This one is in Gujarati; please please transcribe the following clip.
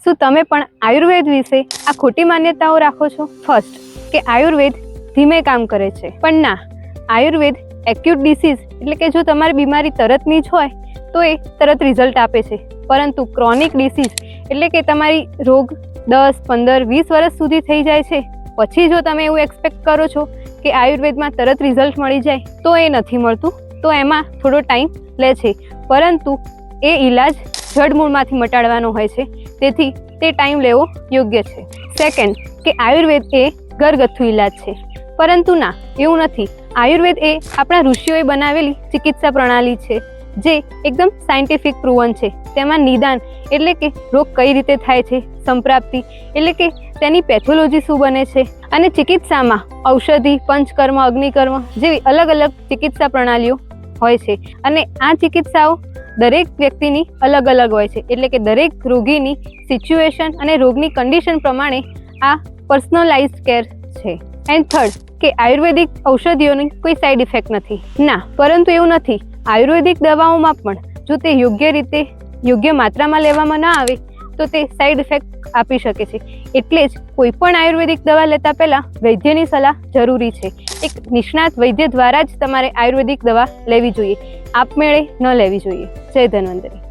શું તમે પણ આયુર્વેદ વિશે આ ખોટી માન્યતાઓ રાખો છો? ફર્સ્ટ, કે આયુર્વેદ ધીમે કામ કરે છે, પણ ના, આયુર્વેદ એક્યુટ ડિસીઝ એટલે કે જો તમારી બીમારી તરતની જ હોય તો એ તરત રિઝલ્ટ આપે છે, પરંતુ ક્રોનિક ડિસીઝ એટલે કે તમારી રોગ 10, 15, 20 વર્ષ સુધી થઈ જાય છે, પછી જો તમે એવું એક્સપેક્ટ કરો છો કે આયુર્વેદમાં તરત રિઝલ્ટ મળી જાય તો એ નથી મળતું. તો એમાં થોડો ટાઈમ લે છે, પરંતુ એ ઈલાજ જડમૂળમાંથી મટાડવાનો હોય છે, તેથી તે ટાઈમ લેવો યોગ્ય છે. સેકન્ડ, કે આયુર્વેદ એ ઘરગથ્થુ ઈલાજ છે, પરંતુ ના, એવું નથી. આયુર્વેદ એ આપણા ઋષિઓએ બનાવેલી ચિકિત્સા પ્રણાલી છે જે એકદમ સાયન્ટિફિક પ્રૂવન છે. તેમાં નિદાન એટલે કે રોગ કઈ રીતે થાય છે, સંપ્રાપ્તિ એટલે કે તેની પેથોલોજી શું બને છે, અને ચિકિત્સામાં ઔષધિ, પંચકર્મ, અગ્નિકર્મ જેવી અલગ અલગ ચિકિત્સા પ્રણાલીઓ હોય છે. અને આ ચિકિત્સાઓ દરેક વ્યક્તિની અલગ અલગ હોય છે, એટલે કે દરેક રોગીની સિચ્યુએશન અને રોગની કન્ડિશન પ્રમાણે આ પર્સનલાઇઝ્ડ કેર છે. એન્ડ થર્ડ, કે આયુર્વેદિક ઔષધિઓની કોઈ સાઈડ ઇફેક્ટ નથી. ના, પરંતુ એવું નથી. આયુર્વેદિક દવાઓમાં પણ જો તે યોગ્ય રીતે યોગ્ય માત્રામાં લેવામાં ના આવે તો તે સાઈડ ઇફેક્ટ આપી શકે છે. એટલે જ કોઈ પણ આયુર્વેદિક દવા લેતા પહેલા વૈદ્યની સલાહ જરૂરી છે. એક નિષ્ણાત વૈદ્ય દ્વારા જ તમારે આયુર્વેદિક દવા લેવી જોઈએ, આપમેળે ન લેવી જોઈએ. જય ધન્વંતરી.